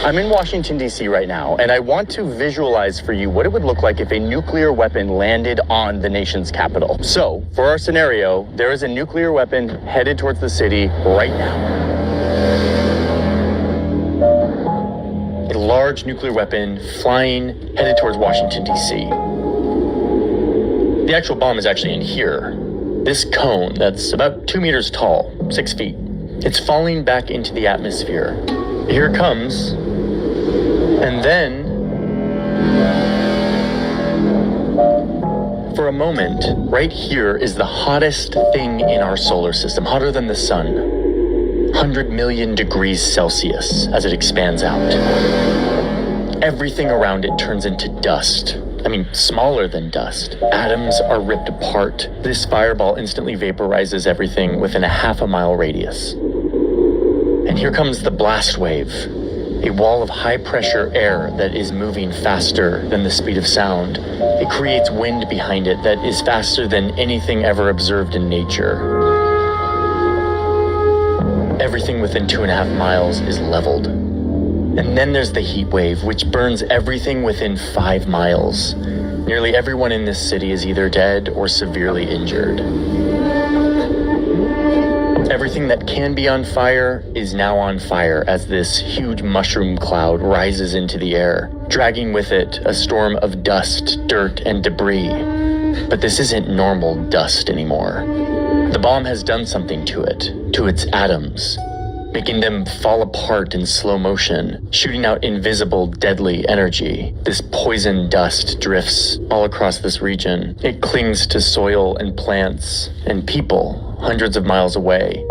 I'm in Washington, D.C. right now, and I want to visualize for you what it would look like if a nuclear weapon landed on the nation's capital. So, for our scenario, there is a nuclear weapon headed towards the city right now. A large nuclear weapon flying, headed towards Washington, D.C. The actual bomb is actually in here. This cone that's about 2 meters tall, 6 feet. It's falling back into the atmosphere. Here it comes. And then, for a moment, right here is the hottest thing in our solar system, hotter than the sun. 100 million degrees Celsius as it expands out. Everything around it turns into dust. I mean, smaller than dust. Atoms are ripped apart. This fireball instantly vaporizes everything within a half-a-mile radius. And here comes the blast wave. A wall of high-pressure air that is moving faster than the speed of sound. It creates wind behind it that is faster than anything ever observed in nature. Everything within 2.5 miles is leveled. And then there's the heat wave, which burns everything within 5 miles. Nearly everyone in this city is either dead or severely injured. Everything that can be on fire is now on fire as this huge mushroom cloud rises into the air, dragging with it a storm of dust, dirt, and debris. But this isn't normal dust anymore. The bomb has done something to it, to its atoms, making them fall apart in slow motion, shooting out invisible, deadly energy. This poison dust drifts all across this region. It clings to soil and plants and people hundreds of miles away.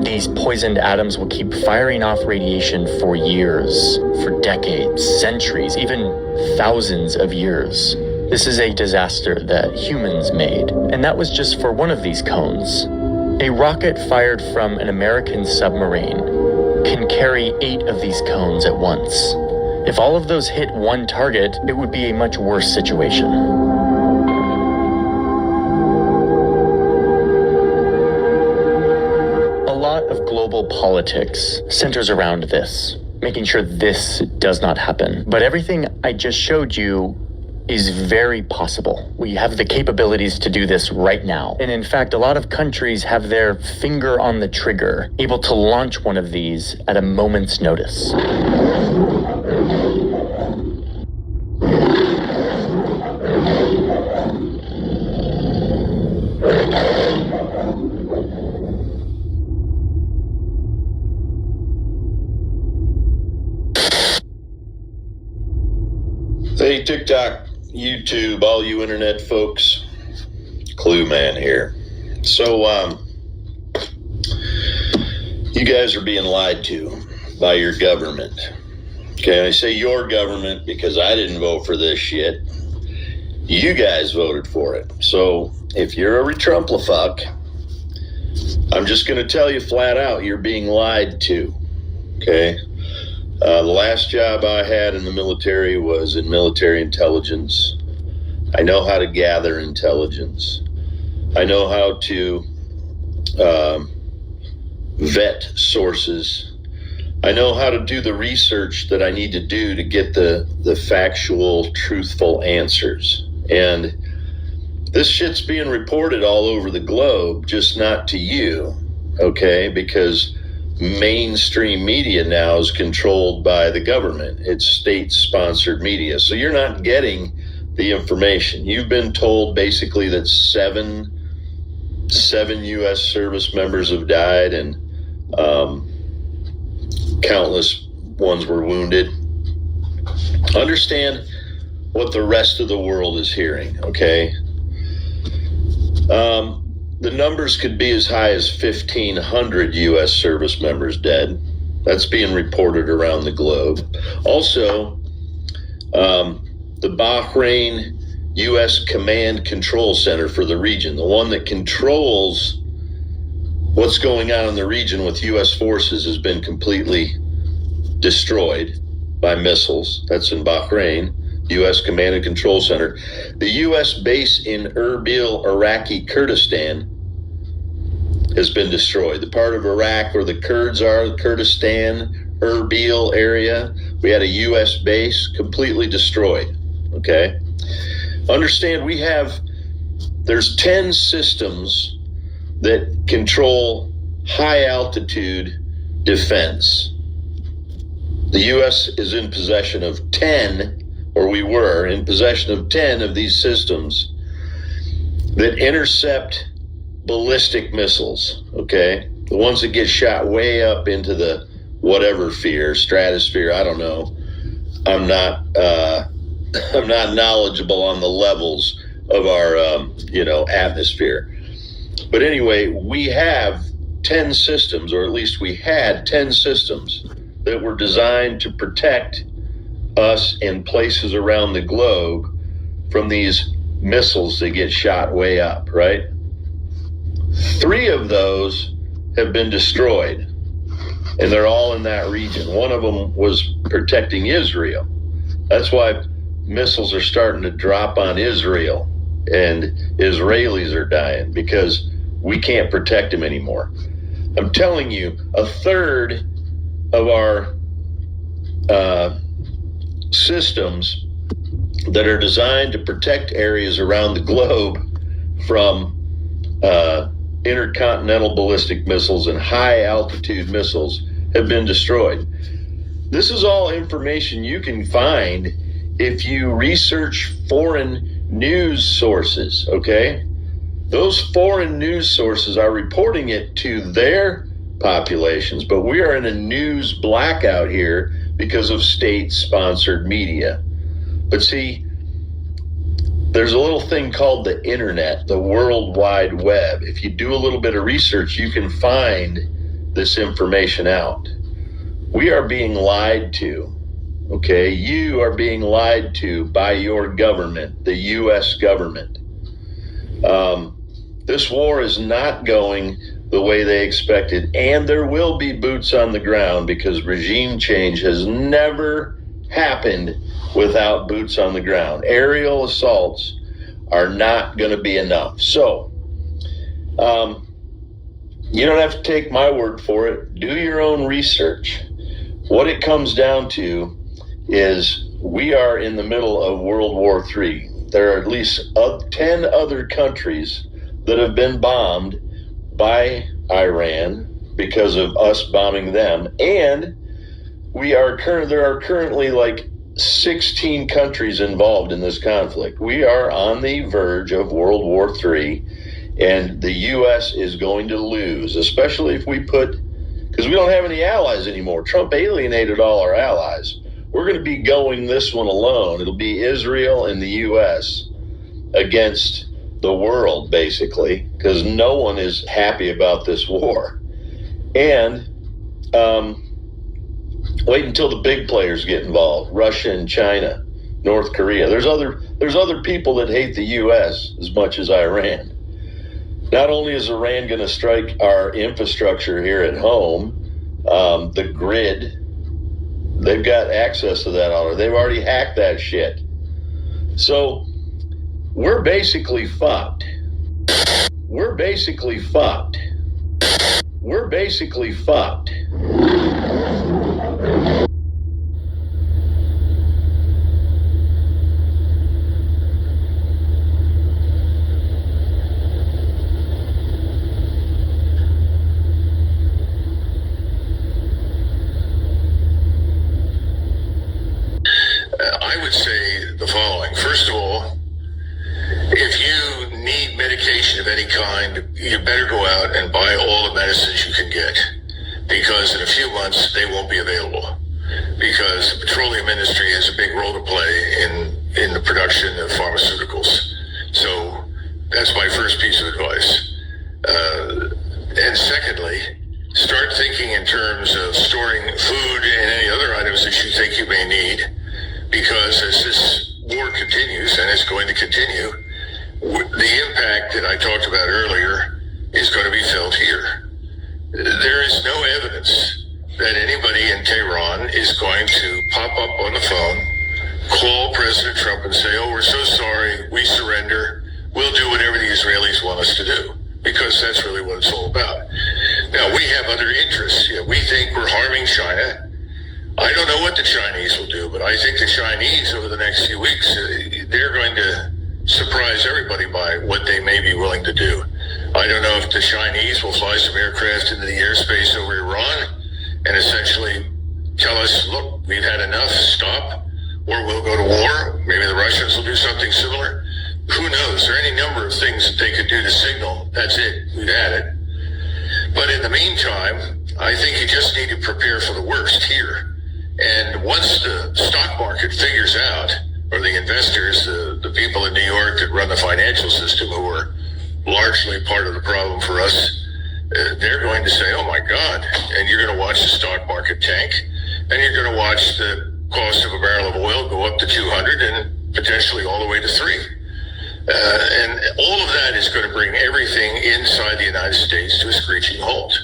These poisoned atoms will keep firing off radiation for years, for decades, centuries, even thousands of years. This is a disaster that humans made, and that was just for one of these cones. A rocket fired from an American submarine can carry 8 of these cones at once. If all of those hit one target, it would be a much worse situation. A lot of global politics centers around this, making sure this does not happen. But everything I just showed you is very possible. We have the capabilities to do this right now. And in fact, a lot of countries have their finger on the trigger, able to launch one of these at a moment's notice. Hey, TikTok, YouTube, all you internet folks, Clue Man here. So, you guys are being lied to by your government. Okay, I say your government because I didn't vote for this shit. You guys voted for it. So, if you're a Trumplafuck, I'm just going to tell you flat out, you're being lied to. Okay? The last job I had in the military was in military intelligence. I know how to gather intelligence. I know how to vet sources. I know how to do the research that I need to do to get the factual, truthful answers. And this shit's being reported all over the globe, just not to you, okay? Because mainstream media now is controlled by the government. It's state-sponsored media. So you're not getting the information. You've been told basically that seven U.S. service members have died and countless ones were wounded. Understand what the rest of the world is hearing, okay? The numbers could be as high as 1,500 U.S. service members dead. That's being reported around the globe. Also, the Bahrain U.S. Command Control Center for the region, the one that controls what's going on in the region with U.S. forces, has been completely destroyed by missiles. That's in Bahrain, U.S. Command and Control Center. The U.S. base in Erbil, Iraqi Kurdistan, has been destroyed. The part of Iraq where the Kurds are, Kurdistan, Erbil area, we had a U.S. base completely destroyed. Okay? Understand, there's 10 systems that control high altitude defense. The U.S. is in possession of 10, or we were in possession of 10 of these systems that intercept ballistic missiles, okay? The ones that get shot way up into the whatever stratosphere, I don't know. I'm not knowledgeable on the levels of our, atmosphere. But anyway, we have 10 systems, or at least we had 10 systems that were designed to protect us in places around the globe from these missiles that get shot way up, right? 3 of those have been destroyed, and they're all in that region. One of them was protecting Israel. That's why missiles are starting to drop on Israel, and Israelis are dying because we can't protect them anymore. I'm telling you, a third of our systems that are designed to protect areas around the globe from intercontinental ballistic missiles and high altitude missiles have been destroyed. This is all information you can find if you research foreign news sources, okay? Those foreign news sources are reporting it to their populations, but we are in a news blackout here because of state-sponsored media. But see, there's a little thing called the internet, the World Wide Web. If you do a little bit of research, you can find this information out. We are being lied to, okay? You are being lied to by your government, the U.S. government. This war is not going the way they expected, and there will be boots on the ground because regime change has never happened without boots on the ground. Aerial assaults are not going to be enough. So, you don't have to take my word for it. Do your own research. What it comes down to is we are in the middle of World War III. There are at least 10 other countries that have been bombed by Iran because of us bombing them. And there are currently like 16 countries involved in this conflict. We are on the verge of World War III, and the U.S. is going to lose, especially if because we don't have any allies anymore. Trump alienated all our allies. We're going to be going this one alone. It'll be Israel and the U.S. against the world, basically, because no one is happy about this war. And wait until the big players get involved: Russia and China, North Korea. There's other people that hate the U.S. as much as Iran. Not only is Iran going to strike our infrastructure here at home, the grid, they've got access to that already. They've already hacked that shit. So we're basically fucked. We're basically fucked. We're basically fucked. I would say the following. First of all, if you need medication of any kind, you better go out and buy all the medicines you can get, because in a few months they won't be available, because the petroleum industry has a big role to play in the production of pharmaceuticals. So That's my first piece of advice. And secondly, start thinking in terms of storing food and any other items that you think you may need, because as this war continues, and it's going to continue, the impact that I talked about earlier is going to be felt here. There is no evidence that anybody in Tehran is going to pop up on the phone, call President Trump and say, oh, we're so sorry, we surrender, we'll do whatever the Israelis want us to do, because that's really what it's all about. Now, we have other interests. We think we're harming China. I don't know what the Chinese will do, but I think the Chinese over the next few weeks, they're going to surprise everybody by what they may be willing to do. I don't know if the Chinese will fly some aircraft into the airspace over Iran and essentially tell us, look, we've had enough, stop, or we'll go to war. Maybe the Russians will do something similar. Who knows? There are any number of things that they could do to signal, that's it, we've had it. But in the meantime, I think you just need to prepare for the worst here. And once the stock market figures out, or the investors, the people in New York that run the financial system, who are largely part of the problem for us, they're going to say, oh my God, and you're going to watch the stock market tank, and you're going to watch the cost of a barrel of oil go up to 200 and potentially all the way to 3. And all of that is going to bring everything inside the United States to a screeching halt.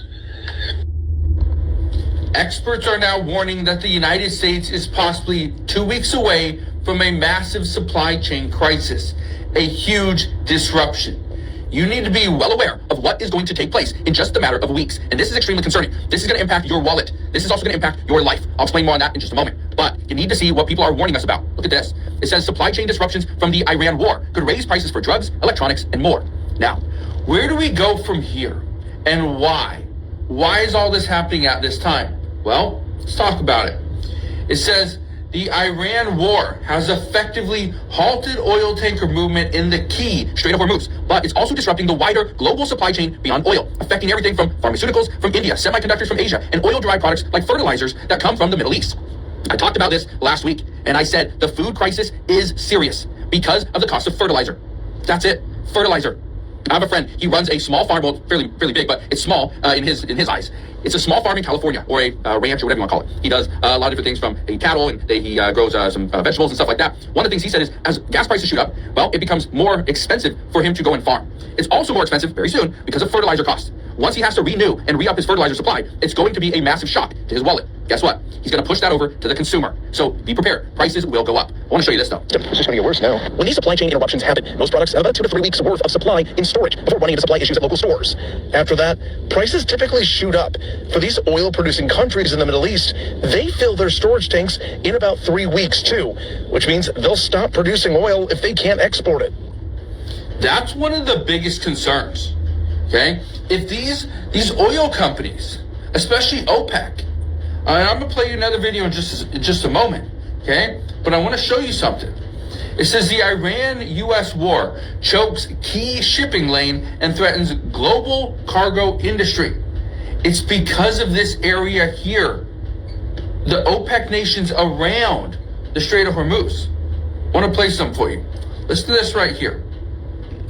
Experts are now warning that the United States is possibly 2 weeks away from a massive supply chain crisis, a huge disruption. You need to be well aware of what is going to take place in just a matter of weeks. And this is extremely concerning. This is going to impact your wallet. This is also going to impact your life. I'll explain more on that in just a moment. But you need to see what people are warning us about. Look at this. It says supply chain disruptions from the Iran war could raise prices for drugs, electronics, and more. Now, where do we go from here? And why? Why is all this happening at this time? Well, let's talk about it. It says the Iran war has effectively halted oil tanker movement in the key Strait of Hormuz, but it's also disrupting the wider global supply chain beyond oil, affecting everything from pharmaceuticals from India, semiconductors from Asia, and oil-derived products like fertilizers that come from the Middle East. I talked about this last week, and I said the food crisis is serious because of the cost of fertilizer. That's it, fertilizer. I have a friend, he runs a small farm, well, fairly big, but it's small in his eyes. It's a small farm in California, or a ranch, or whatever you want to call it. He does a lot of different things, from cattle, and he grows some vegetables and stuff like that. One of the things he said is, as gas prices shoot up, well, it becomes more expensive for him to go and farm. It's also more expensive very soon because of fertilizer costs. Once he has to renew and re-up his fertilizer supply, it's going to be a massive shock to his wallet. Guess what? He's going to push that over to the consumer. So be prepared. Prices will go up. I want to show you this, though. It's just going to get worse now. When these supply chain interruptions happen, most products have about 2 to 3 weeks worth of supply in storage before running into supply issues at local stores. After that, prices typically shoot up. For these oil-producing countries in the Middle East, they fill their storage tanks in about 3 weeks too, which means they'll stop producing oil if they can't export it. That's one of the biggest concerns. Okay? If these oil companies, especially OPEC, and I'm going to play you another video in just a moment, okay? But I want to show you something. It says the Iran-U.S. war chokes key shipping lane and threatens global cargo industry. It's because of this area here. The OPEC nations around the Strait of Hormuz. I want to play some for you. Listen to this right here.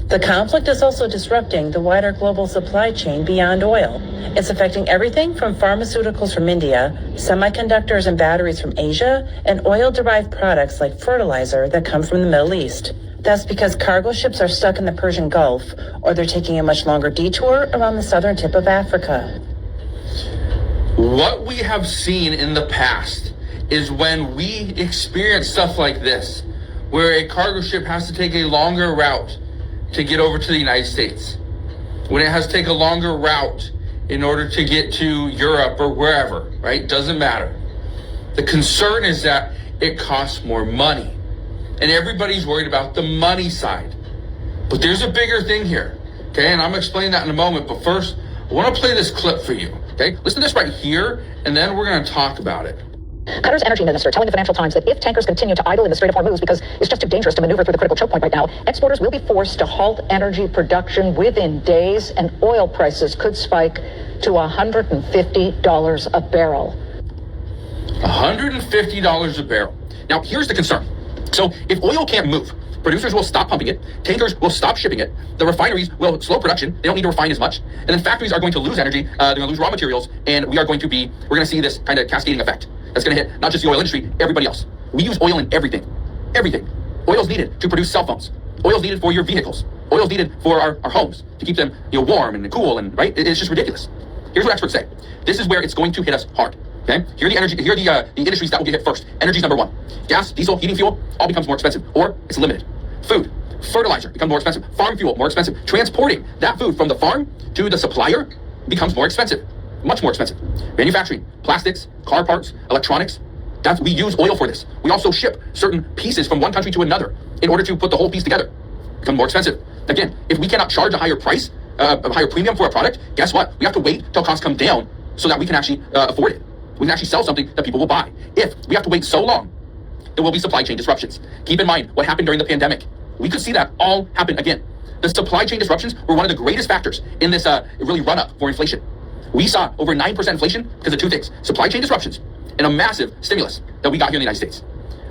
The conflict is also disrupting the wider global supply chain beyond oil. It's affecting everything from pharmaceuticals from India, semiconductors and batteries from Asia, and oil-derived products like fertilizer that come from the Middle East. That's because cargo ships are stuck in the Persian Gulf, or they're taking a much longer detour around the southern tip of Africa. What we have seen in the past is when we experience stuff like this, where a cargo ship has to take a longer route to get over to the United States, when it has to take a longer route in order to get to Europe or wherever, right? Doesn't matter. The concern is that it costs more money, and everybody's worried about the money side. But there's a bigger thing here, okay? And I'm gonna explain that in a moment, but first, I wanna play this clip for you, okay? Listen to this right here, and then we're gonna talk about it. Qatar's energy minister telling the Financial Times that if tankers continue to idle in the Strait of Hormuz because it's just too dangerous to maneuver through the critical choke point right now, exporters will be forced to halt energy production within days, and oil prices could spike to $150 a barrel. $150 a barrel. Now, here's the concern. So if oil can't move, producers will stop pumping it, tankers will stop shipping it, the refineries will slow production, they don't need to refine as much, and then factories are going to lose energy, they're going to lose raw materials, and we're going to see this kind of cascading effect that's going to hit not just the oil industry, everybody else. We use oil in everything. Oil's needed to produce cell phones. Oil's needed for your vehicles. Oil's needed for our homes to keep them warm and cool, and right? It's just ridiculous. Here's what experts say. This is where it's going to hit us hard. Okay? Here are the industries that will get hit first. Energy's number one. Gas, diesel, heating fuel, all becomes more expensive, or it's limited. Food, fertilizer becomes more expensive. Farm fuel, more expensive. Transporting that food from the farm to the supplier becomes more expensive. Much more expensive. Manufacturing, plastics, car parts, electronics, we use oil for this. We also ship certain pieces from one country to another in order to put the whole piece together. Become more expensive. Again, if we cannot charge a higher price, a higher premium for a product, guess what? We have to wait till costs come down so that we can actually afford it. We can actually sell something that people will buy. If we have to wait so long, there will be supply chain disruptions. Keep in mind what happened during the pandemic. We could see that all happen again. The supply chain disruptions were one of the greatest factors in this really run-up for inflation. We saw over 9% inflation because of two things: supply chain disruptions and a massive stimulus that we got here in the United States.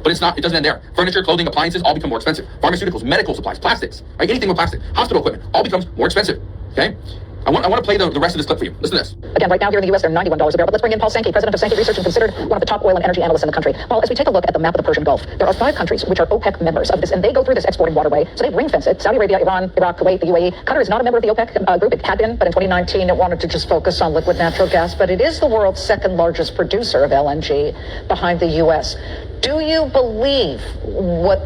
But it doesn't end there. Furniture, clothing, appliances all become more expensive. Pharmaceuticals, medical supplies, plastics, right? Anything with plastic, hospital equipment, all becomes more expensive. Okay? I want to play the rest of this clip for you. Listen to this. Again, right now here in the U.S., they're $91 a barrel. But let's bring in Paul Sankey, president of Sankey Research and considered one of the top oil and energy analysts in the country. Paul, as we take a look at the map of the Persian Gulf, there are 5 countries which are OPEC members of this, and they go through this exporting waterway. So they ring fence it. Saudi Arabia, Iran, Iraq, Kuwait, the UAE. Qatar is not a member of the OPEC group. It had been, but in 2019, it wanted to just focus on liquid natural gas. But it is the world's second largest producer of LNG behind the U.S. Do you believe what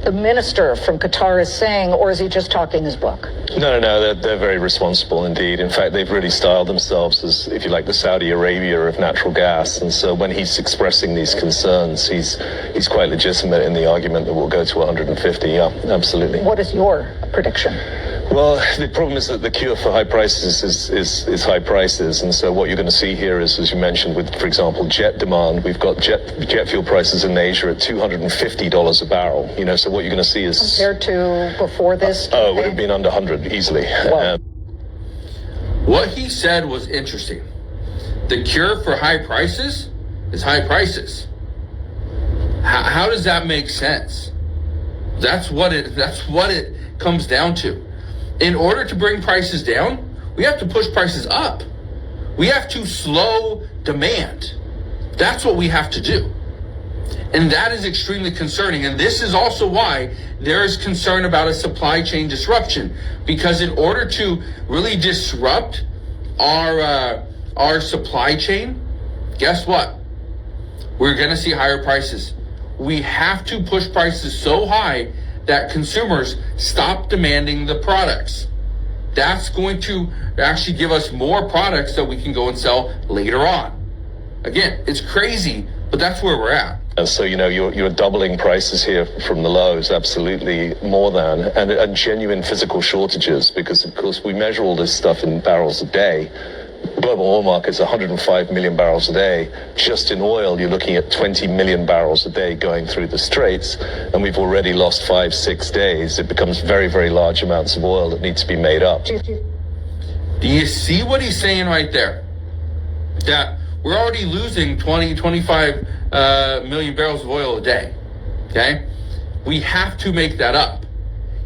the minister from Qatar is saying, or is he just talking his book? No, they're very responsible indeed. In fact, they've really styled themselves as, if you like, the Saudi Arabia of natural gas. And so when he's expressing these concerns, he's quite legitimate in the argument that we'll go to 150. Yeah, absolutely. What is your prediction? Well, the problem is that the cure for high prices is high prices. And so what you're going to see here is, as you mentioned, with, for example, jet demand, we've got jet fuel prices in Asia at $250 a barrel. You know, so what you're going to see is... Compared to before this? Oh, it would have been under 100 easily. What he said was interesting. The cure for high prices is high prices. How does that make sense? That's what it comes down to. In order to bring prices down, we have to push prices up. We have to slow demand. That's what we have to do. And that is extremely concerning. And this is also why there is concern about a supply chain disruption. Because in order to really disrupt our supply chain, guess what? We're going to see higher prices. We have to push prices so high that consumers stop demanding the products. That's going to actually give us more products that we can go and sell later on. Again, it's crazy, but that's where we're at. And so, you know, you're doubling prices here from the lows, absolutely more than, and genuine physical shortages, because of course we measure all this stuff in barrels a day. Global oil market's 105 million barrels a day. Just in oil, you're looking at 20 million barrels a day going through the Straits, and we've already lost 5-6 days. It becomes very, very large amounts of oil that need to be made up. Do you see what he's saying right there? That we're already losing 25 million barrels of oil a day, okay? We have to make that up.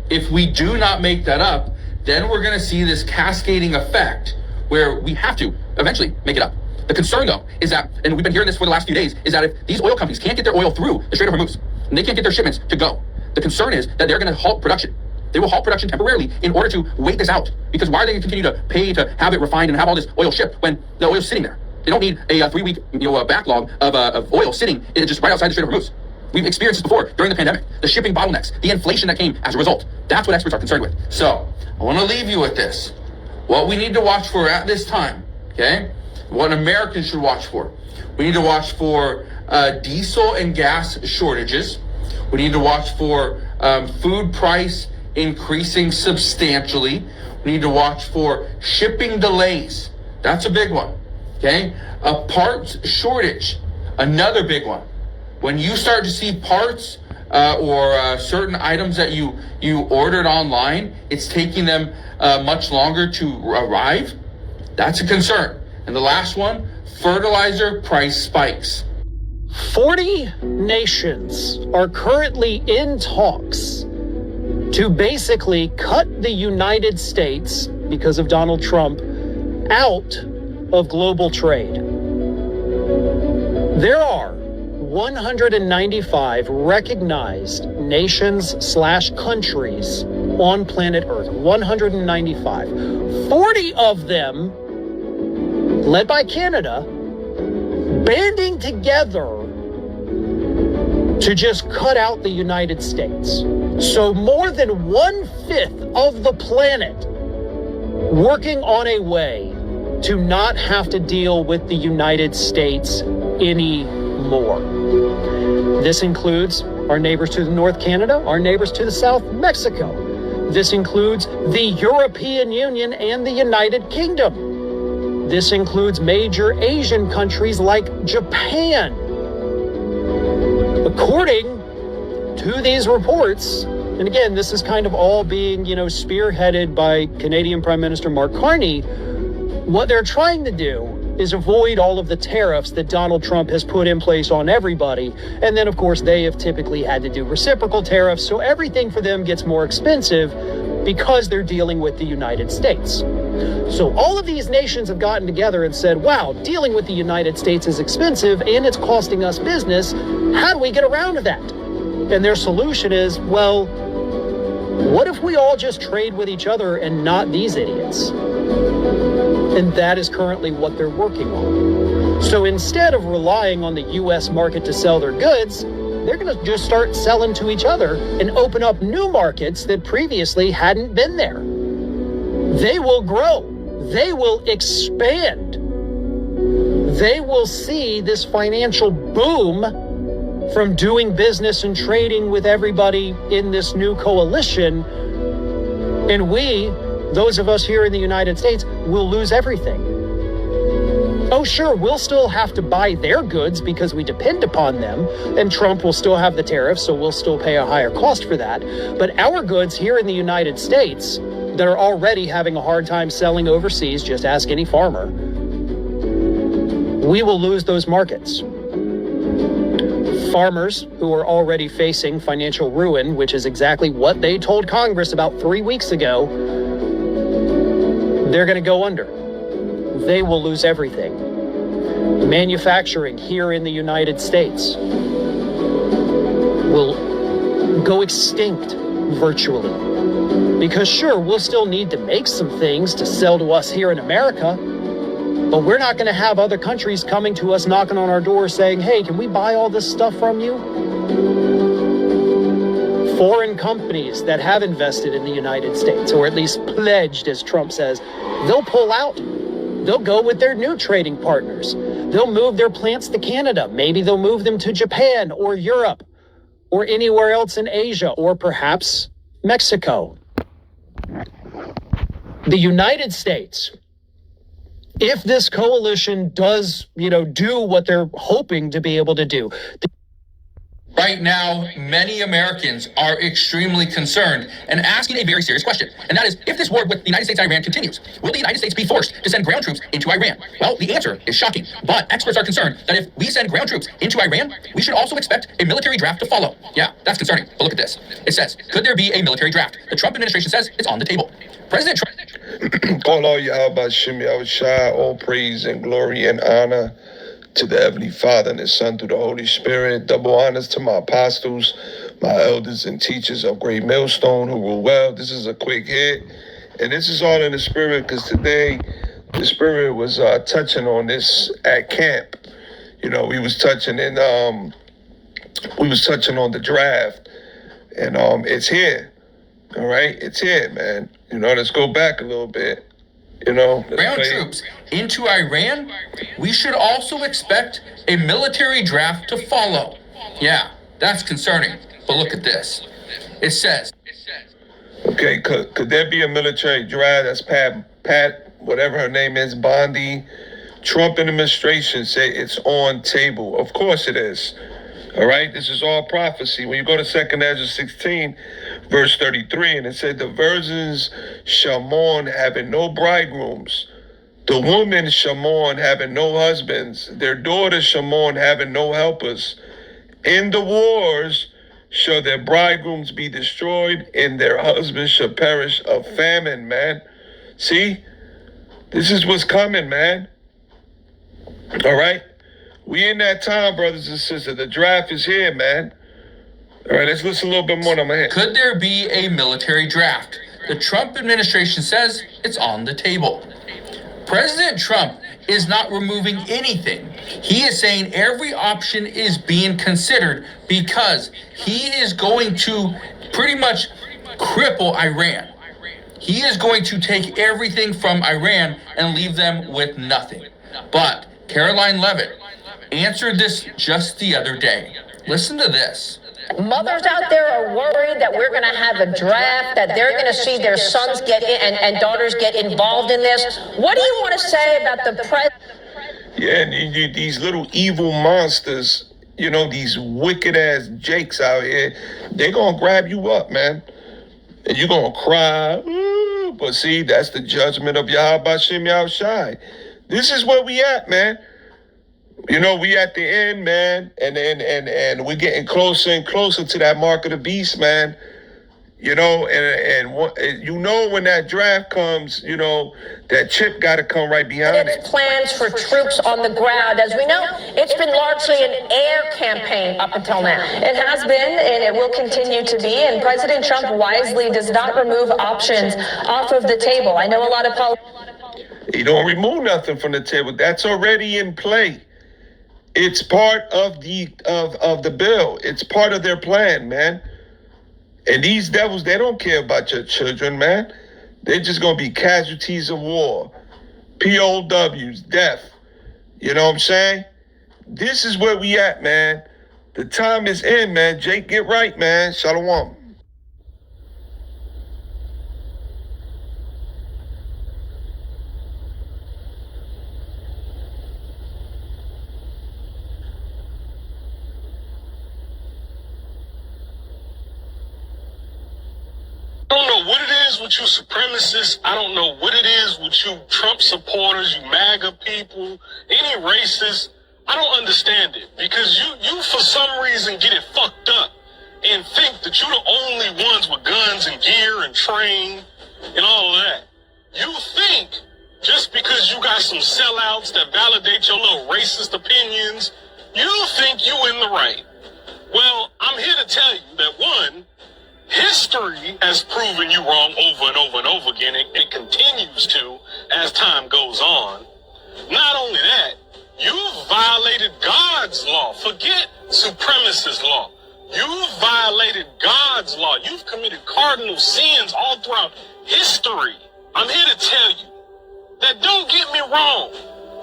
If we do not make that up, then we're gonna see this cascading effect where we have to eventually make it up. The concern, though, is that, and we've been hearing this for the last few days, is that if these oil companies can't get their oil through the Strait of Hormuz, and they can't get their shipments to go, the concern is that they're going to halt production. They will halt production temporarily in order to wait this out. Because why are they going to continue to pay to have it refined and have all this oil shipped when the oil's sitting there? They don't need a 3-week backlog of oil sitting just right outside the Strait of Hormuz. We've experienced this before during the pandemic. The shipping bottlenecks, the inflation that came as a result. That's what experts are concerned with. So, I want to leave you with this. What we need to watch for at this time, okay? What Americans should watch for. We need to watch for diesel and gas shortages. We need to watch for food price increasing substantially. We need to watch for shipping delays. That's a big one, okay? A parts shortage, another big one. When you start to see parts or certain items that you ordered online, it's taking them much longer to arrive. That's a concern. And the last one, fertilizer price spikes. 40 nations are currently in talks to basically cut the United States, because of Donald Trump, out of global trade. There are 195 recognized nations/countries on planet Earth. 195. 40 of them, led by Canada, banding together to just cut out the United States. So more than 1/5 of the planet working on a way to not have to deal with the United States anymore. This includes our neighbors to the north, Canada, our neighbors to the south, Mexico. This includes the European Union and the United Kingdom. This includes major Asian countries like Japan. According to these reports, and again, this is kind of all being, spearheaded by Canadian Prime Minister Mark Carney, what they're trying to do is avoid all of the tariffs that Donald Trump has put in place on everybody. And then, of course, they have typically had to do reciprocal tariffs. So everything for them gets more expensive because they're dealing with the United States. So all of these nations have gotten together and said, wow, dealing with the United States is expensive and it's costing us business. How do we get around that? And their solution is, well, what if we all just trade with each other and not these idiots? And that is currently what they're working on. So instead of relying on the U.S. market to sell their goods, they're going to just start selling to each other and open up new markets that previously hadn't been there. They will grow. They will expand. They will see this financial boom from doing business and trading with everybody in this new coalition. And we, those of us here in the United States, will lose everything. Oh, sure, we'll still have to buy their goods because we depend upon them, and Trump will still have the tariffs, so we'll still pay a higher cost for that. But our goods here in the United States that are already having a hard time selling overseas, just ask any farmer, we will lose those markets. Farmers who are already facing financial ruin, which is exactly what they told Congress about 3 weeks ago, they're going to go under. They will lose everything. Manufacturing here in the United States will go extinct virtually. Because sure, we'll still need to make some things to sell to us here in America, but we're not going to have other countries coming to us, knocking on our door saying, hey, can we buy all this stuff from you? Foreign companies that have invested in the United States, or at least pledged, as Trump says, they'll pull out. They'll go with their new trading partners. They'll move their plants to Canada. Maybe they'll move them to Japan or Europe or anywhere else in Asia or perhaps Mexico. The United States, if this coalition does, do what they're hoping to be able to do. Right now, many Americans are extremely concerned and asking a very serious question. And that is, if this war with the United States and Iran continues, will the United States be forced to send ground troops into Iran? Well, the answer is shocking. But experts are concerned that if we send ground troops into Iran, we should also expect a military draft to follow. Yeah, that's concerning. But look at this. It says, could there be a military draft? The Trump administration says it's on the table. President Trump. Allah Yahweh Shem Yahushua, all praise and glory and honor to the Heavenly Father and His Son through the Holy Spirit. Double honors to my apostles, my elders and teachers of Great Millstone who rule well. This is a quick hit, and this is all in the spirit because today the spirit was touching on this at camp. We was touching on the draft, and it's here. All right, it's here, man. Let's go back a little bit. Ground troops into Iran, we should also expect a military draft to follow. Yeah, that's concerning. But look at this. It says. Okay, could there be a military draft? That's Pat, whatever her name is, Bondi. Trump administration say it's on table. Of course it is. All right, this is all prophecy. When you go to 2nd Ezra 16, verse 33, and it said, the virgins shall mourn having no bridegrooms. The women shall mourn having no husbands. Their daughters shall mourn having no helpers. In the wars shall their bridegrooms be destroyed, and their husbands shall perish of famine, man. See? This is what's coming, man. All right? We in that time, brothers and sisters. The draft is here, man. All right, let's listen a little bit more on my head. Could there be a military draft? The Trump administration says it's on the table. President Trump is not removing anything. He is saying every option is being considered because he is going to pretty much cripple Iran. He is going to take everything from Iran and leave them with nothing. But Caroline Leavitt answered this just the other day. Listen to this. Mothers out there are worried that we're going to have a draft, that they're going to see their sons get in and daughters get involved in this. What do you want to say about the president? Yeah, and these little evil monsters, you know, these wicked ass jakes out here, they're going to grab you up, man. And you're going to cry. Ooh, but see, that's the judgment of Yahweh Shem Yahushai. This is where we at, man. You know, we at the end, man, and we're getting closer and closer to that mark of the beast, man. You know, and you know when that draft comes, you know, that chip got to come right behind it. Plans for troops on the ground. As we know, it's been largely an air campaign up until now. It has been, and it will continue to be, and President Trump wisely does not remove options off of the table. I know a lot of politicians. He don't remove nothing from the table. That's already in play. It's part of the bill. It's part of their plan, man. And these devils, they don't care about your children, man. They're just going to be casualties of war. POWs, death. You know what I'm saying? This is where we at, man. The time is in, man. Jake, get right, man. Shalom. I don't know what it is with you supremacists. I don't know what it is with you Trump supporters, you MAGA people, any racists. I don't understand it because you for some reason get it fucked up and think that you're the only ones with guns and gear and train and all of that. You think just because you got some sellouts that validate your little racist opinions, you think you in the right. Well, I'm here to tell you that one, history has proven you wrong over and over and over again. It continues to as time goes on. Not only that, you've violated God's law. Forget supremacist law. You've violated God's law. You've committed cardinal sins all throughout history. I'm here to tell you that don't get me wrong.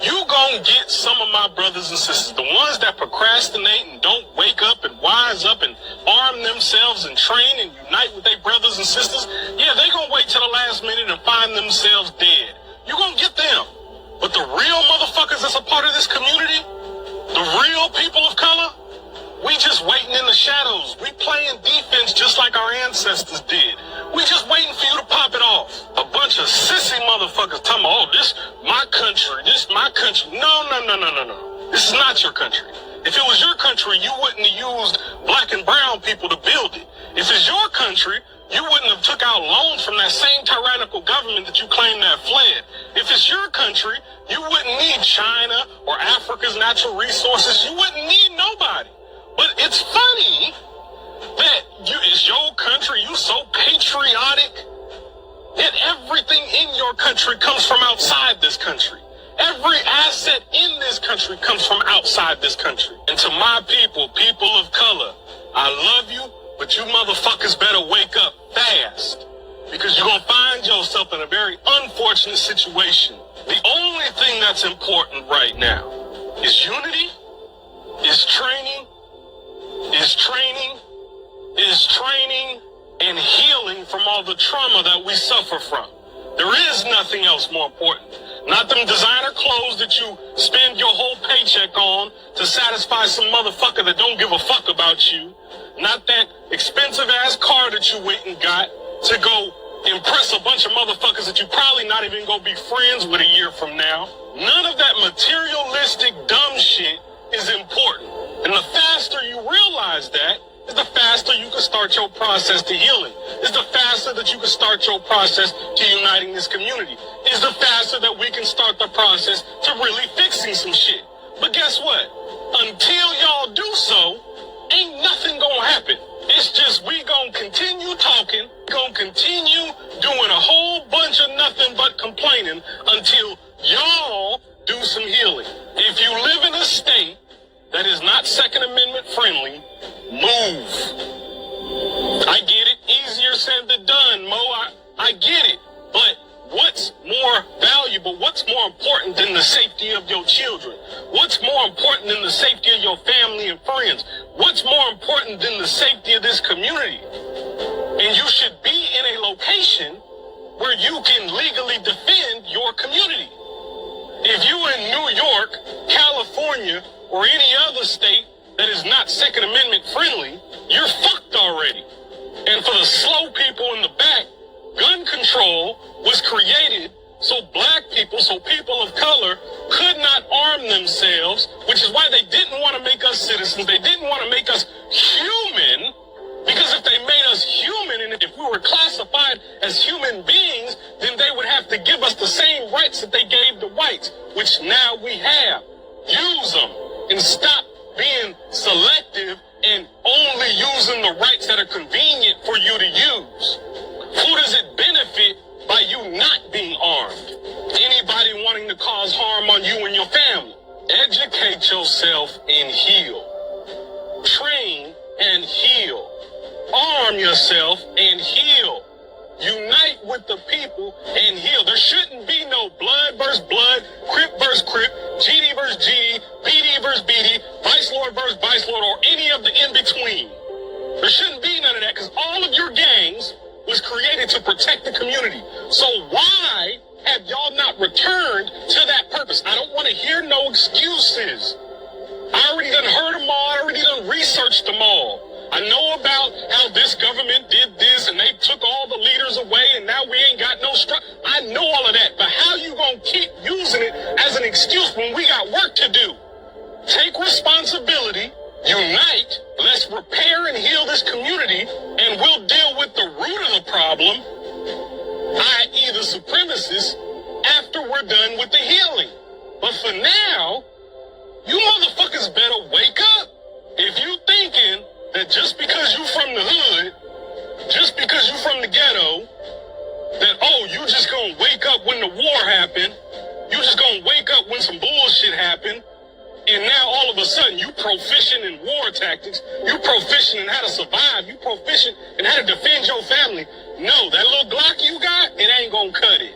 You gonna get some of my brothers and sisters, the ones that procrastinate and don't wake up and wise up and arm themselves and train and unite with their brothers and sisters. Yeah, they gonna wait till the last minute and find themselves dead. You gonna get them. But the real motherfuckers that's a part of this community, the real people of color, we just waiting in the shadows. We playing defense just like our ancestors did. We just waiting for you to pop it off. A bunch of sissy motherfuckers talking about, oh, this my country, this my country. No. This is not your country. If it was your country, you wouldn't have used black and brown people to build it. If it's your country, you wouldn't have took out loans from that same tyrannical government that you claim to have fled. If it's your country, you wouldn't need China or Africa's natural resources. You wouldn't need nobody. But it's funny that it's your country, you so patriotic, yet everything in your country comes from outside this country. Every asset in this country comes from outside this country. And to my people, people of color, I love you, but you motherfuckers better wake up fast. Because you're going to find yourself in a very unfortunate situation. The only thing that's important right now is unity, is training, and healing from all the trauma that we suffer from. There is nothing else more important. Not them designer clothes that you spend your whole paycheck on to satisfy some motherfucker that don't give a fuck about you. Not that expensive ass car that you went and got to go impress a bunch of motherfuckers that you probably not even gonna be friends with a year from now. None of that materialistic dumb shit is important. And the faster you realize that, is the faster you can start your process to healing. Is the faster that you can start your process to uniting this community. Is the faster that we can start the process to really fixing some shit. But guess what? Until y'all do so, ain't nothing gonna happen. It's just we gonna continue talking, gonna continue doing a whole bunch of nothing but complaining until y'all do some healing. If you live in a state that is not Second Amendment friendly, move. I get it. Easier said than done, Mo. I get it. But what's more valuable, what's more important than the safety of your children? What's more important than the safety of your family and friends? What's more important than the safety of this community? And you should be in a location where you can legally defend your community. If you in New York, California, or any other state that is not Second Amendment friendly, you're fucked already. And for the slow people in the back, gun control was created so black people, so people of color could not arm themselves, which is why they didn't want to make us citizens. They didn't want to make us human, because if they made us human and if we were classified as human beings, then they would have to give us the same rights that they gave the whites, which now we have. Use them and stop being selective and only using the rights that are convenient for you to use. Who does it benefit by you not being armed? Anybody wanting to cause harm on you and your family. Educate yourself and heal. Train and heal. Arm yourself and heal. Unite with the people and heal. There shouldn't be no blood versus blood, Crip versus Crip, GD versus GD, BD versus BD, Vice Lord versus Vice Lord, or any of the in-between. There shouldn't be none of that, because all of your gangs was created to protect the community. So why have y'all not returned to that purpose? I don't want to hear no excuses. I already done heard them all. I already done researched them all. I know about how this government did this and they took all the leaders away and now we ain't got no structure. I know all of that, but how you gonna keep using it as an excuse when we got work to do? Take responsibility, unite, let's repair and heal this community, and we'll deal with the root of the problem, i.e. the supremacists, after we're done with the healing. But for now, you motherfuckers better wake up. If you thinking that just because you from the hood, just because you from the ghetto, that, oh, you just gonna wake up when the war happened, you just gonna wake up when some bullshit happened, and now all of a sudden you proficient in war tactics, you proficient in how to survive, you proficient in how to defend your family. No, that little Glock you got, it ain't gonna cut it.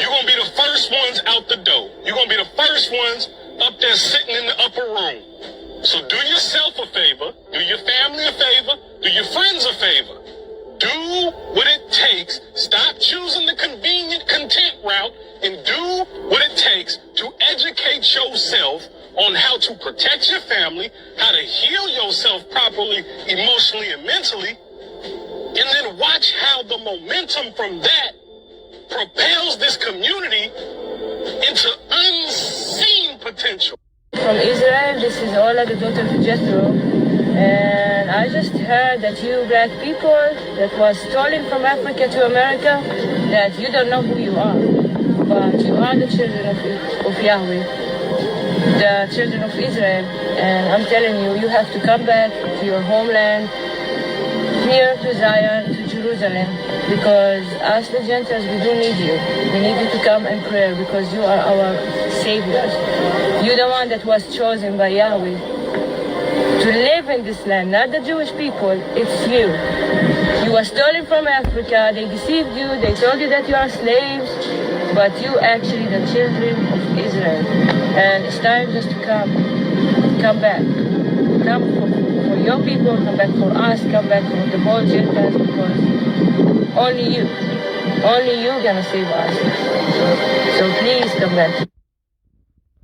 You're gonna be the first ones out the door. You're gonna be the first ones up there sitting in the upper room. So do yourself a favor, do your family a favor, do your friends a favor. Do what it takes. Stop choosing the convenient content route and do what it takes to educate yourself on how to protect your family, how to heal yourself properly, emotionally and mentally, and then watch how the momentum from that propels this community into unseen potential. From Israel, this is Ola, the daughter of Jethro, and I just heard that you black people that was stolen from Africa to America, that you don't know who you are, but you are the children of Yahweh, the children of Israel, and I'm telling you, you have to come back to your homeland, here to Zion, to Jerusalem, because us the Gentiles, we do need you. We need you to come and pray, because you are our saviors. You're the one that was chosen by Yahweh to live in this land, not the Jewish people, it's you. You were stolen from Africa, they deceived you, they told you that you are slaves, but you actually the children of Israel. And it's time just to come back. Come for your people, come back for us, come back for the whole Gentiles, because only you gonna save us. So please come back.